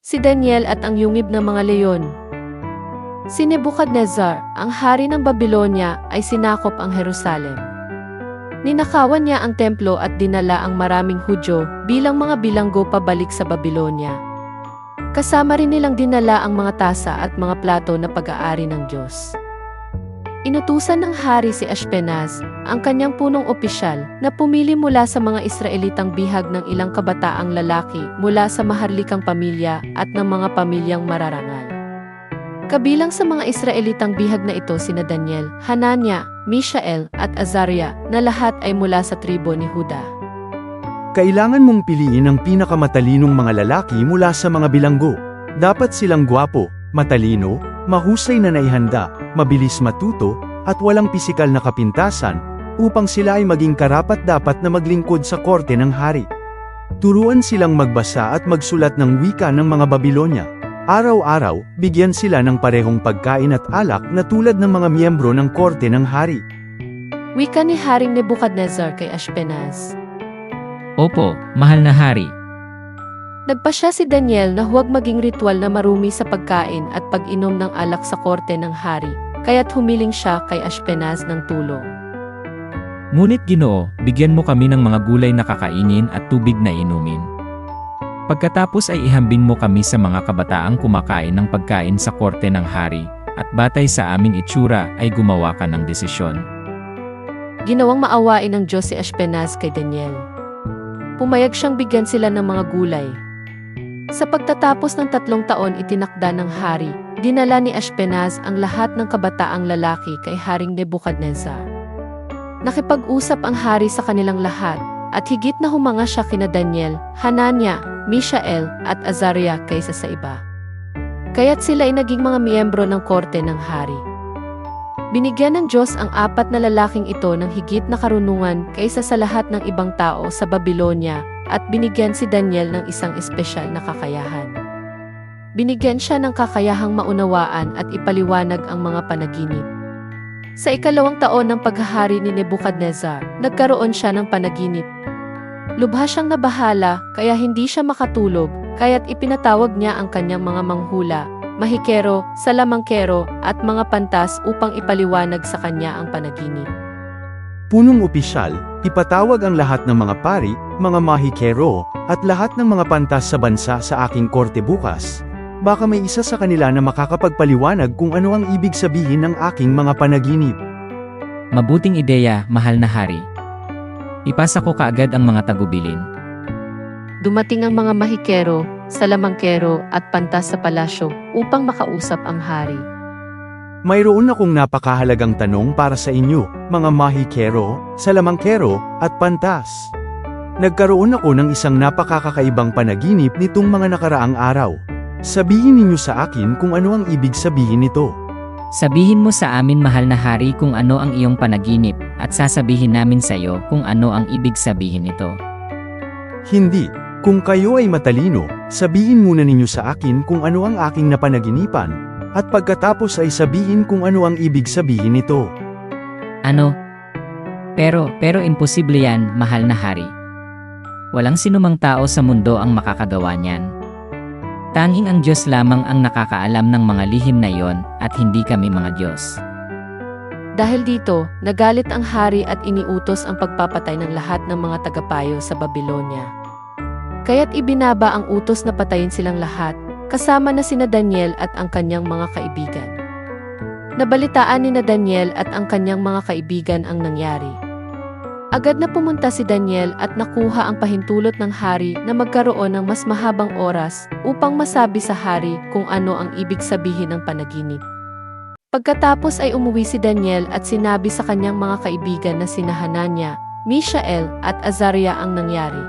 Si Daniel at ang yungib ng mga leyon. Si Nebuchadnezzar, ang hari ng Babylonia, ay sinakop ang Jerusalem. Ninakawan niya ang templo at dinala ang maraming Hudyo bilang mga bilanggo pabalik sa Babylonia. Kasama rin nilang dinala ang mga tasa at mga plato na pag-aari ng Diyos. Inutusan ng hari si Ashpenaz, ang kanyang punong opisyal, na pumili mula sa mga Israelitang bihag ng ilang kabataang lalaki mula sa maharlikang pamilya at ng mga pamilyang mararangal. Kabilang sa mga Israelitang bihag na ito sina Daniel, Hanania, Mishael at Azariah na lahat ay mula sa tribo ni Juda. Kailangan mong piliin ang pinakamatalinong mga lalaki mula sa mga bilanggo. Dapat silang gwapo, matalino, mahusay na naihanda, mabilis matuto, at walang pisikal na kapintasan, upang sila ay maging karapat-dapat na maglingkod sa korte ng hari. Turuan silang magbasa at magsulat ng wika ng mga Babylonia. Araw-araw, bigyan sila ng parehong pagkain at alak na tulad ng mga miyembro ng korte ng hari. Wika ni Haring Nebuchadnezzar kay Ashpenaz. Opo, mahal na hari. Nagpasya si Daniel na huwag maging ritual na marumi sa pagkain at pag-inom ng alak sa korte ng hari, kaya't humiling siya kay Ashpenaz ng tulong. Ngunit Ginoo, bigyan mo kami ng mga gulay na kakainin at tubig na inumin. Pagkatapos ay ihambing mo kami sa mga kabataang kumakain ng pagkain sa korte ng hari, at batay sa aming itsura ay gumawa ka ng desisyon. Ginawang maawain ng Diyos si Ashpenaz kay Daniel. Pumayag siyang bigyan sila ng mga gulay. Sa pagtatapos ng 3 taon itinakda ng hari, dinala ni Ashpenaz ang lahat ng kabataang lalaki kay Haring Nebuchadnezzar. Nakipag-usap ang hari sa kanilang lahat, at higit na humanga siya kina Daniel, Hanania, Mishael at Azariah kaysa sa iba. Kaya't sila ay naging mga miyembro ng korte ng hari. Binigyan ng Diyos ang 4 na lalaking ito ng higit na karunungan kaysa sa lahat ng ibang tao sa Babylonia, at binigyan si Daniel ng isang espesyal na kakayahan. Binigyan siya ng kakayahang maunawaan at ipaliwanag ang mga panaginip. Sa 2 taon ng paghahari ni Nebuchadnezzar, nagkaroon siya ng panaginip. Lubha siyang nabahala, kaya hindi siya makatulog, kaya't ipinatawag niya ang kanyang mga manghula, mahikero, salamangkero, at mga pantas upang ipaliwanag sa kanya ang panaginip. Punong opisyal, ipatawag ang lahat ng mga pari, mga mahikero, at lahat ng mga pantas sa bansa sa aking korte bukas. Baka may isa sa kanila na makakapagpaliwanag kung ano ang ibig sabihin ng aking mga panaginip. Mabuting ideya, mahal na hari. Ipasa ko kaagad ang mga tagubilin. Dumating ang mga mahikero, salamangkero, at pantas sa palasyo upang makausap ang hari. Mayroon akong napakahalagang tanong para sa inyo, mga mahikero, salamangkero, at pantas. Nagkaroon ako ng isang napakakakaibang panaginip nitong mga nakaraang araw. Sabihin ninyo sa akin kung ano ang ibig sabihin nito. Sabihin mo sa amin, mahal na hari, kung ano ang iyong panaginip, at sasabihin namin sa iyo kung ano ang ibig sabihin nito. Hindi. Kung kayo ay matalino, sabihin muna ninyo sa akin kung ano ang aking napanaginipan, at pagkatapos ay sabihin kung ano ang ibig sabihin nito. Ano? Pero imposible yan, mahal na hari. Walang sinumang tao sa mundo ang makakagawa niyan. Tanging ang Diyos lamang ang nakakaalam ng mga lihim na iyon, at hindi kami mga Diyos. Dahil dito, nagalit ang hari at iniutos ang pagpapatay ng lahat ng mga tagapayo sa Babylonia. Kaya't ibinaba ang utos na patayin silang lahat, kasama na sina Daniel at ang kanyang mga kaibigan. Nabalitaan ni Daniel at ang kanyang mga kaibigan ang nangyari. Agad na pumunta si Daniel at nakuha ang pahintulot ng hari na magkaroon ng mas mahabang oras upang masabi sa hari kung ano ang ibig sabihin ng panaginip. Pagkatapos ay umuwi si Daniel at sinabi sa kanyang mga kaibigan na sina Hanania, Mishael at Azariah ang nangyari.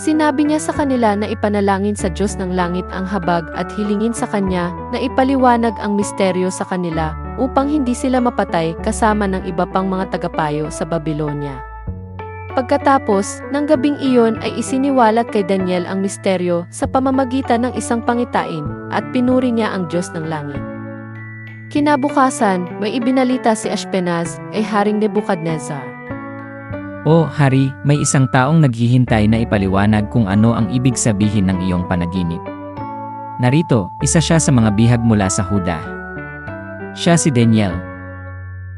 Sinabi niya sa kanila na ipanalangin sa Diyos ng langit ang habag at hilingin sa kanya na ipaliwanag ang misteryo sa kanila upang hindi sila mapatay kasama ng iba pang mga tagapayo sa Babylonia. Pagkatapos, ng gabing iyon ay isiniwalat kay Daniel ang misteryo sa pamamagitan ng isang pangitain at pinuri niya ang Diyos ng langit. Kinabukasan, may ibinalita si Ashpenaz ay Haring Nebuchadnezzar. O hari, may isang taong naghihintay na ipaliwanag kung ano ang ibig sabihin ng iyong panaginip. Narito, isa siya sa mga bihag mula sa Huda. Siya si Daniel.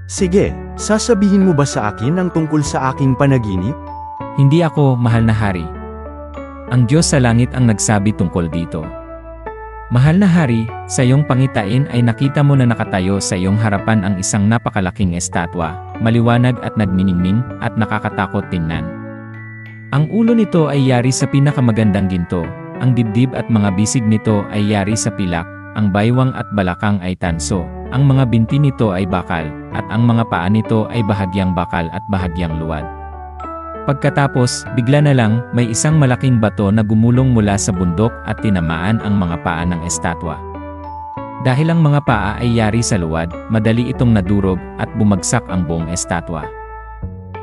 Sige, sasabihin mo ba sa akin ang tungkol sa aking panaginip? Hindi ako, mahal na hari. Ang Diyos sa langit ang nagsabi tungkol dito. Mahal na hari, sa iyong pangitain ay nakita mo na nakatayo sa iyong harapan ang isang napakalaking estatwa, maliwanag at nagniningning at nakakatakot tingnan. Ang ulo nito ay yari sa pinakamagandang ginto, ang dibdib at mga bisig nito ay yari sa pilak, ang baywang at balakang ay tanso, ang mga binti nito ay bakal, at ang mga paa nito ay bahagyang bakal at bahagyang luwad. Pagkatapos, bigla na lang, may isang malaking bato na gumulong mula sa bundok at tinamaan ang mga paa ng estatwa. Dahil ang mga paa ay yari sa luwad, madali itong nadurog at bumagsak ang buong estatwa.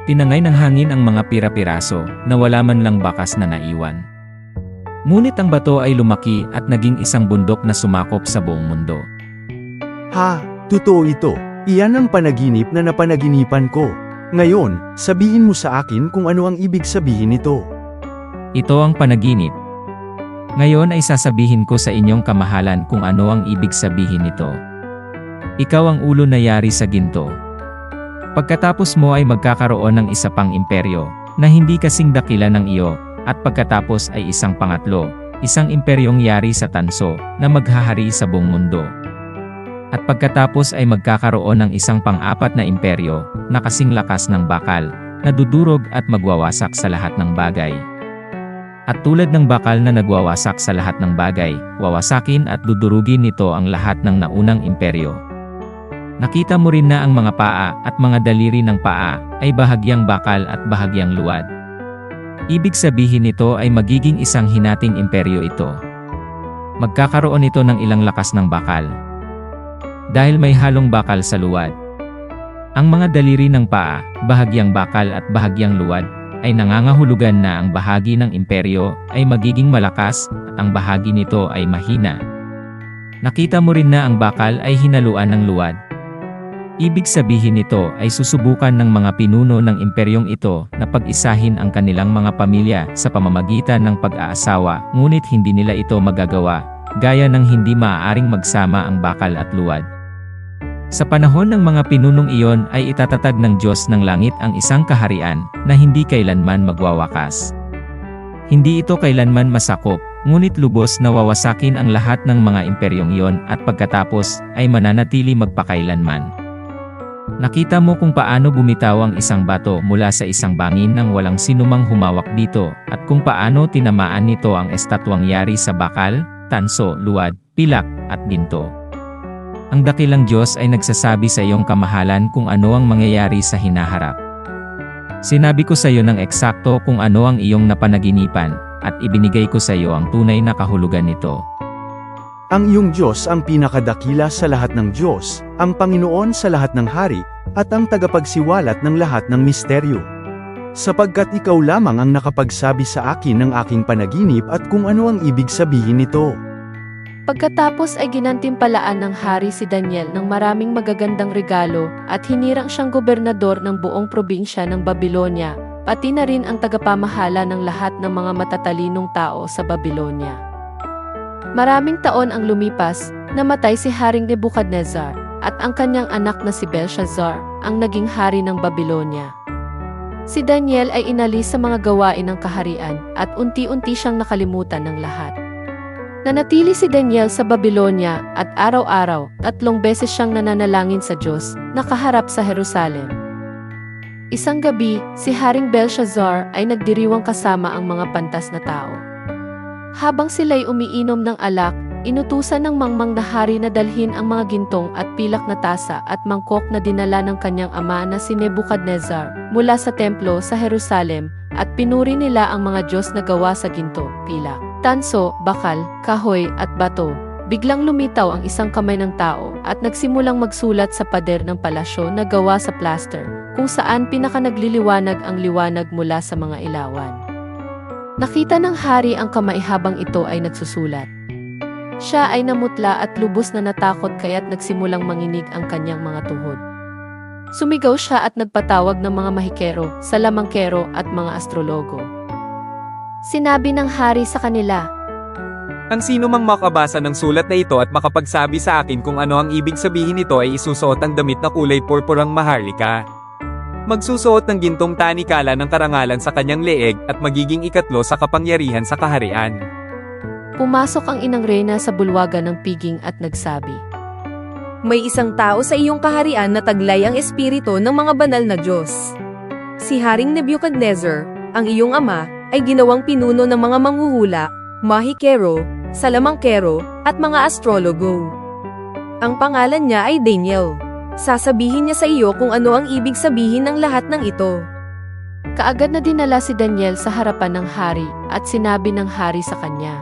Tinangay ng hangin ang mga pira-piraso na wala man lang bakas na naiwan. Ngunit ang bato ay lumaki at naging isang bundok na sumakop sa buong mundo. Ha, totoo ito. Iyan ang panaginip na napanaginipan ko. Ngayon, sabihin mo sa akin kung ano ang ibig sabihin nito. Ito ang panaginip. Ngayon ay sasabihin ko sa inyong kamahalan kung ano ang ibig sabihin nito. Ikaw ang ulo na yari sa ginto. Pagkatapos mo ay magkakaroon ng isa pang imperyo, na hindi kasing dakila ng iyo, at pagkatapos ay isang pangatlo, isang imperyong yari sa tanso, na maghahari sa buong mundo. At pagkatapos ay magkakaroon ng isang pang-apat na imperyo, na kasing lakas ng bakal, na dudurog at magwawasak sa lahat ng bagay. At tulad ng bakal na nagwawasak sa lahat ng bagay, wawasakin at dudurugin nito ang lahat ng naunang imperyo. Nakita mo rin na ang mga paa at mga daliri ng paa ay bahagyang bakal at bahagyang luwad. Ibig sabihin nito ay magiging isang hinating imperyo ito. Magkakaroon ito ng ilang lakas ng bakal. Dahil may halong bakal sa luwad. Ang mga daliri ng paa, bahagyang bakal at bahagyang luwad, ay nangangahulugan na ang bahagi ng imperyo ay magiging malakas at ang bahagi nito ay mahina. Nakita mo rin na ang bakal ay hinaluan ng luwad. Ibig sabihin nito ay susubukan ng mga pinuno ng imperyong ito na pag-isahin ang kanilang mga pamilya sa pamamagitan ng pag-aasawa, ngunit hindi nila ito magagawa, gaya ng hindi maaaring magsama ang bakal at luwad. Sa panahon ng mga pinunong iyon ay itatatag ng Diyos ng langit ang isang kaharian na hindi kailanman magwawakas. Hindi ito kailanman masakop, ngunit lubos na wawasakin ang lahat ng mga imperyong iyon at pagkatapos ay mananatili magpakailanman. Nakita mo kung paano bumitaw ang isang bato mula sa isang bangin nang walang sinumang humawak dito, at kung paano tinamaan nito ang estatwang yari sa bakal, tanso, luwad, pilak, at ginto. Ang dakilang Diyos ay nagsasabi sa iyong kamahalan kung ano ang mangyayari sa hinaharap. Sinabi ko sa iyo ng eksakto kung ano ang iyong napanaginipan, at ibinigay ko sa iyo ang tunay na kahulugan nito. Ang iyong Diyos ang pinakadakila sa lahat ng Diyos, ang Panginoon sa lahat ng hari, at ang tagapagsiwalat ng lahat ng misteryo. Sapagkat ikaw lamang ang nakapagsabi sa akin ng aking panaginip at kung ano ang ibig sabihin nito. Pagkatapos ay ginantimpalaan ng hari si Daniel ng maraming magagandang regalo at hinirang siyang gobernador ng buong probinsya ng Babylonia, pati na rin ang tagapamahala ng lahat ng mga matatalinong tao sa Babylonia. Maraming taon ang lumipas, namatay si Haring Nebuchadnezzar, at ang kanyang anak na si Belshazzar ang naging hari ng Babylonia. Si Daniel ay inalis sa mga gawain ng kaharian at unti-unti siyang nakalimutan ng lahat. Nanatili si Daniel sa Babylonia at araw-araw, 3 beses siyang nananalangin sa Diyos, nakaharap sa Jerusalem. Isang gabi, si Haring Belshazzar ay nagdiriwang kasama ang mga pantas na tao. Habang sila'y umiinom ng alak, inutusan ng mangmang na hari na dalhin ang mga gintong at pilak na tasa at mangkok na dinala ng kanyang ama na si Nebuchadnezzar mula sa templo sa Jerusalem, at pinuri nila ang mga Diyos na gawa sa ginto, pilak, tanso, bakal, kahoy at bato. Biglang lumitaw ang isang kamay ng tao at nagsimulang magsulat sa pader ng palasyo na gawa sa plaster, kung saan pinakanagliliwanag ang liwanag mula sa mga ilawan. Nakita ng hari ang kamay habang ito ay nagsusulat. Siya ay namutla at lubos na natakot kaya't nagsimulang manginig ang kanyang mga tuhod. Sumigaw siya at nagpatawag ng mga mahikero, salamangkero at mga astrologo. Sinabi ng hari sa kanila, Ang sino mang makabasa ng sulat na ito at makapagsabi sa akin kung ano ang ibig sabihin nito ay isusuot ang damit na kulay purpurang maharlika. Magsusuot ng gintong tanikala ng karangalan sa kanyang leeg at magiging ikatlo sa kapangyarihan sa kaharian. Pumasok ang inang reyna sa bulwagan ng piging at nagsabi, May isang tao sa iyong kaharian na taglay ang espiritu ng mga banal na Diyos. Si Haring Nebuchadnezzar, ang iyong ama, ay ginawang pinuno ng mga manghuhula, mahikero, salamangkero, at mga astrologo. Ang pangalan niya ay Daniel. Sasabihin niya sa iyo kung ano ang ibig sabihin ng lahat ng ito. Kaagad na dinala si Daniel sa harapan ng hari at sinabi ng hari sa kanya,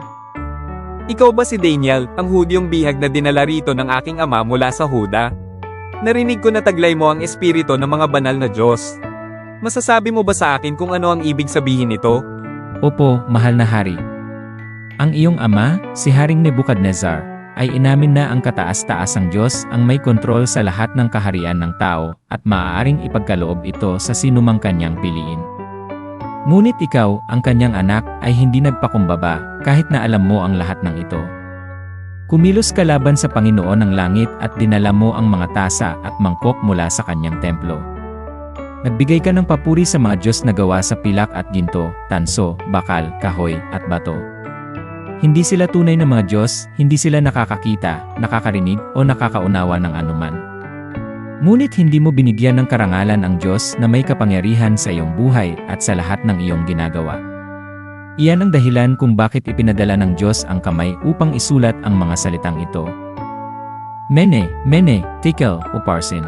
Ikaw ba si Daniel, ang Hudyong bihag na dinala rito ng aking ama mula sa Huda? Narinig ko na taglay mo ang espiritu ng mga banal na Diyos. Masasabi mo ba sa akin kung ano ang ibig sabihin nito? Opo, mahal na hari. Ang iyong ama, si Haring Nebuchadnezzar, ay inamin na ang kataas-taasang Diyos ang may kontrol sa lahat ng kaharian ng tao at maaaring ipagkaloob ito sa sinumang kanyang piliin. Ngunit ikaw, ang kanyang anak, ay hindi nagpakumbaba kahit na alam mo ang lahat ng ito. Kumilos ka laban sa Panginoon ng langit at dinala mo ang mga tasa at mangkok mula sa kanyang templo. Nagbigay ka ng papuri sa mga Diyos na gawa sa pilak at ginto, tanso, bakal, kahoy, at bato. Hindi sila tunay na mga Diyos, hindi sila nakakakita, nakakarinig, o nakakaunawa ng anuman. Ngunit hindi mo binigyan ng karangalan ang Diyos na may kapangyarihan sa iyong buhay at sa lahat ng iyong ginagawa. Iyan ang dahilan kung bakit ipinadala ng Diyos ang kamay upang isulat ang mga salitang ito. Mene, mene, tekel, uparsin.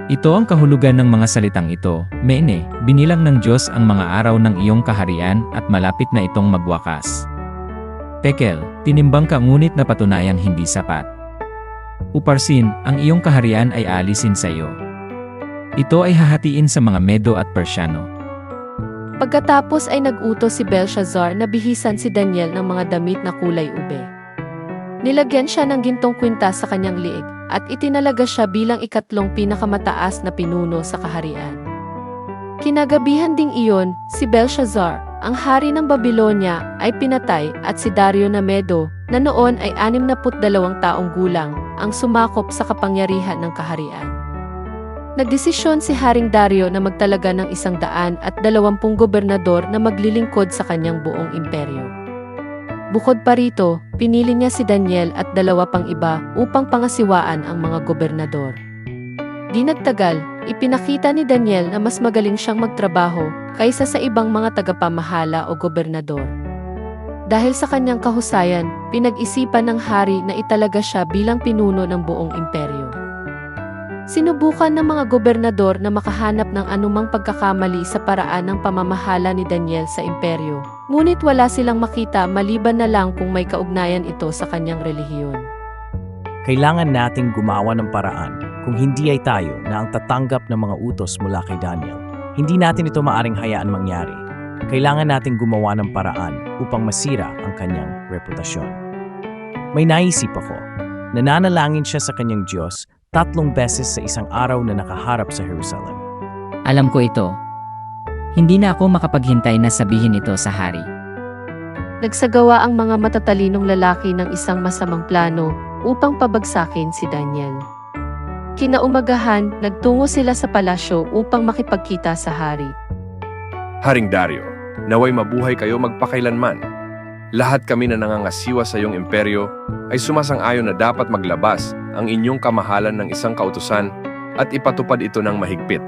Ito ang kahulugan ng mga salitang ito. Mene, binilang ng Diyos ang mga araw ng iyong kaharian at malapit na itong magwakas. Tekel, tinimbang ka ngunit napatunayang hindi sapat. Uparsin, ang iyong kaharian ay alisin sa iyo. Ito ay hahatiin sa mga Medo at Persiano. Pagkatapos ay nag-utos si Belshazzar na bihisan si Daniel ng mga damit na kulay ube. Nilagyan siya ng gintong kwintas sa kanyang liig at itinalaga siya bilang ikatlong pinakamataas na pinuno sa kaharian. Kinagabihan ding iyon, si Belshazzar, ang hari ng Babylonia, ay pinatay at si Dario na Medo, na noon ay 62 taong gulang, ang sumakop sa kapangyarihan ng kaharian. Nagdesisyon si Haring Dario na magtalaga ng 120 gobernador na maglilingkod sa kanyang buong imperyo. Bukod pa rito, pinili niya si Daniel at 2 pang iba upang pangasiwaan ang mga gobernador. Di nagtagal, ipinakita ni Daniel na mas magaling siyang magtrabaho kaysa sa ibang mga tagapamahala o gobernador. Dahil sa kanyang kahusayan, pinag-isipan ng hari na italaga siya bilang pinuno ng buong imperyo. Sinubukan ng mga gobernador na makahanap ng anumang pagkakamali sa paraan ng pamamahala ni Daniel sa imperyo, ngunit wala silang makita maliban na lang kung may kaugnayan ito sa kanyang relihiyon. Kailangan nating gumawa ng paraan kung hindi ay tayo na ang tatanggap ng mga utos mula kay Daniel. Hindi natin ito maaring hayaan mangyari. Kailangan nating gumawa ng paraan upang masira ang kanyang reputasyon. May naisip ako. Nananalangin siya sa kanyang Diyos 3 beses sa isang araw na nakaharap sa Jerusalem. Alam ko ito. Hindi na ako makapaghintay na sabihin ito sa hari. Nagsagawa ang mga matatalinong lalaki ng isang masamang plano upang pabagsakin si Daniel. Kinaumagahan, nagtungo sila sa palasyo upang makipagkita sa hari. Haring Dario, naway mabuhay kayo magpakailanman. Lahat kami na nangangasiwa sa iyong imperyo ay sumasang-ayon na dapat maglabas ang inyong kamahalan ng isang kautusan at ipatupad ito ng mahigpit.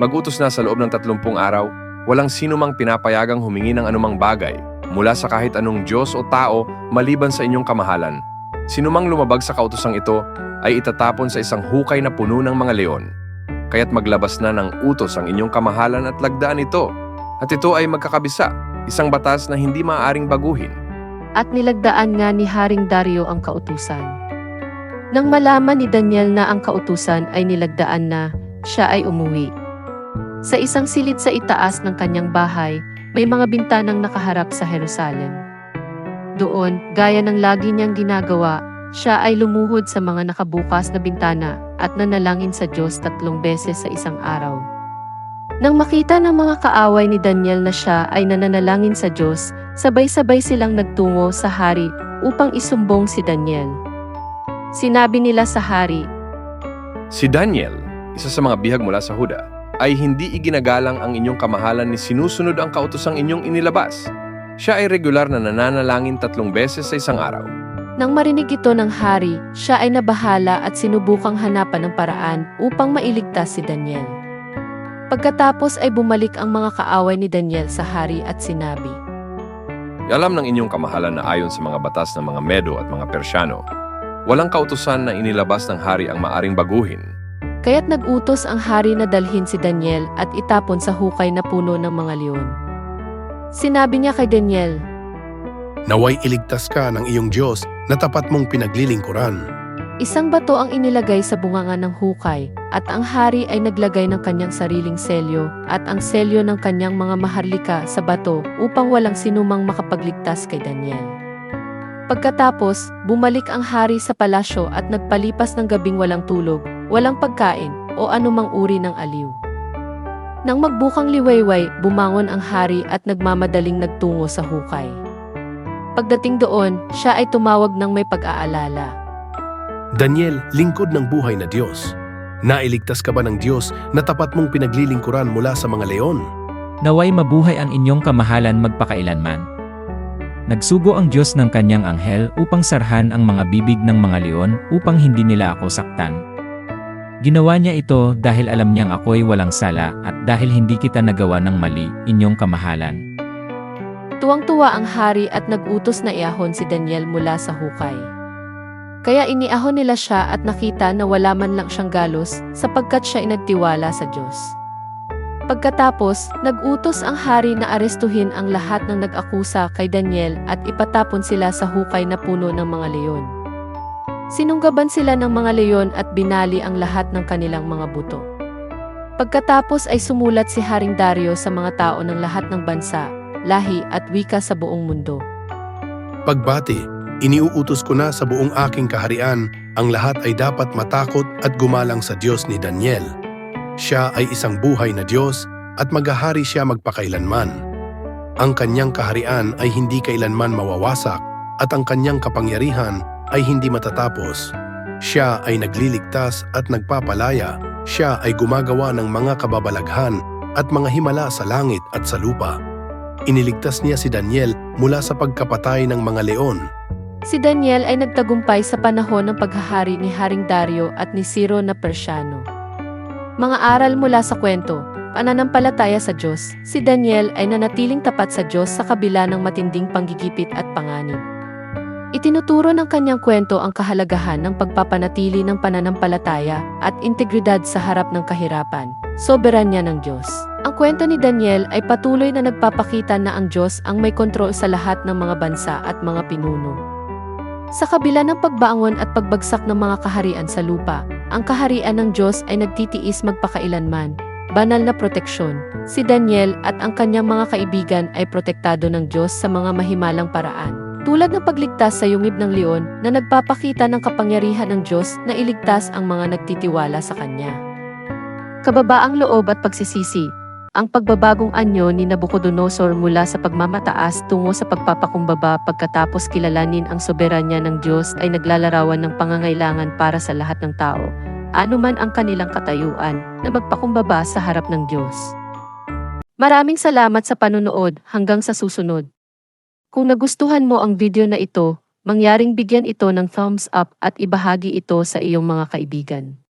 Mag-utos na sa loob ng 30 araw, walang sino mang pinapayagang humingi ng anumang bagay mula sa kahit anong Diyos o tao maliban sa inyong kamahalan. Sinumang lumabag sa kautosang ito ay itatapon sa isang hukay na puno ng mga leon. Kaya't maglabas na ng utos ang inyong kamahalan at lagdaan ito. At ito ay magkakabisa, isang batas na hindi maaaring baguhin. At nilagdaan nga ni Haring Dario ang kautusan. Nang malaman ni Daniel na ang kautusan ay nilagdaan na, siya ay umuwi. Sa isang silid sa itaas ng kanyang bahay, may mga bintanang nakaharap sa Jerusalem. Doon, gaya ng lagi niyang ginagawa, siya ay lumuhod sa mga nakabukas na bintana at nanalangin sa Diyos 3 beses sa isang araw. Nang makita ng mga kaaway ni Daniel na siya ay nananalangin sa Diyos, sabay-sabay silang nagtungo sa hari upang isumbong si Daniel. Sinabi nila sa hari, Si Daniel, isa sa mga bihag mula sa Huda, ay hindi iginagalang ang inyong kamahalan ni sinusunod ang kautosang inyong inilabas. Siya ay regular na nananalangin 3 beses sa isang araw. Nang marinig ito ng hari, siya ay nabahala at sinubukang hanapan ng paraan upang mailigtas si Daniel. Pagkatapos ay bumalik ang mga kaaway ni Daniel sa hari at sinabi, Alam ng inyong kamahalan na ayon sa mga batas ng mga Medo at mga Persyano, walang kautusan na inilabas ng hari ang maaring baguhin. Kaya't nag-utos ang hari na dalhin si Daniel at itapon sa hukay na puno ng mga leon. Sinabi niya kay Daniel, Naway iligtas ka ng iyong Diyos na tapat mong pinaglilingkuran. Isang bato ang inilagay sa bunganga ng hukay, at ang hari ay naglagay ng kanyang sariling selyo at ang selyo ng kanyang mga maharlika sa bato upang walang sinumang makapagligtas kay Daniel. Pagkatapos, bumalik ang hari sa palasyo at nagpalipas ng gabing walang tulog, walang pagkain, o anumang uri ng aliw. Nang magbukang liwayway, bumangon ang hari at nagmamadaling nagtungo sa hukay. Pagdating doon, siya ay tumawag ng may pag-aalala. Daniel, lingkod ng buhay na Diyos. Nailigtas ka ba ng Diyos na tapat mong pinaglilingkuran mula sa mga leon? Naway mabuhay ang inyong kamahalan magpakailanman. Nagsugo ang Diyos ng kanyang anghel upang sarhan ang mga bibig ng mga leon upang hindi nila ako saktan. Ginawa niya ito dahil alam niyang ako'y walang sala at dahil hindi kita nagawa ng mali, inyong kamahalan. Tuwang-tuwa ang hari at nag-utos na iahon si Daniel mula sa hukay. Kaya iniahon nila siya at nakita na wala man lang siyang galos sapagkat siya ay nagtiwala sa Diyos. Pagkatapos, nag-utos ang hari na arestuhin ang lahat ng nag-akusa kay Daniel at ipatapon sila sa hukay na puno ng mga leon. Sinunggaban sila ng mga leon at binali ang lahat ng kanilang mga buto. Pagkatapos ay sumulat si Haring Dario sa mga tao ng lahat ng bansa, lahi at wika sa buong mundo. Pagbati, iniuutos ko na sa buong aking kaharian, ang lahat ay dapat matakot at gumalang sa Diyos ni Daniel. Siya ay isang buhay na Diyos at maghahari siya magpakailanman. Ang kanyang kaharian ay hindi kailanman mawawasak at ang kanyang kapangyarihan ay hindi matatapos. Siya ay nagliligtas at nagpapalaya. Siya ay gumagawa ng mga kababalaghan at mga himala sa langit at sa lupa. Iniligtas niya si Daniel mula sa pagkapatay ng mga leon. Si Daniel ay nagtagumpay sa panahon ng paghahari ni Haring Dario at ni Ciro na Persyano. Mga aral mula sa kwento, pananampalataya sa Diyos, si Daniel ay nanatiling tapat sa Diyos sa kabila ng matinding panggigipit at panganib. Itinuturo ng kanyang kwento ang kahalagahan ng pagpapanatili ng pananampalataya at integridad sa harap ng kahirapan, soberanya ng Diyos. Ang kwento ni Daniel ay patuloy na nagpapakita na ang Diyos ang may kontrol sa lahat ng mga bansa at mga pinuno. Sa kabila ng pagbangon at pagbagsak ng mga kaharian sa lupa, ang kaharian ng Diyos ay nagtitiis magpakailanman. Banal na proteksyon, si Daniel at ang kanyang mga kaibigan ay protektado ng Diyos sa mga mahimalang paraan. Tulad ng pagligtas sa yungib ng leon na nagpapakita ng kapangyarihan ng Diyos na iligtas ang mga nagtitiwala sa Kanya. Kababaang loob at pagsisisi. Ang pagbabagong anyo ni Nabucodonosor mula sa pagmamataas tungo sa pagpapakumbaba pagkatapos kilalanin ang soberanya ng Diyos ay naglalarawan ng pangangailangan para sa lahat ng tao, anuman ang kanilang katayuan, na magpakumbaba sa harap ng Diyos. Maraming salamat sa panunood, hanggang sa susunod. Kung nagustuhan mo ang video na ito, mangyaring bigyan ito ng thumbs up at ibahagi ito sa iyong mga kaibigan.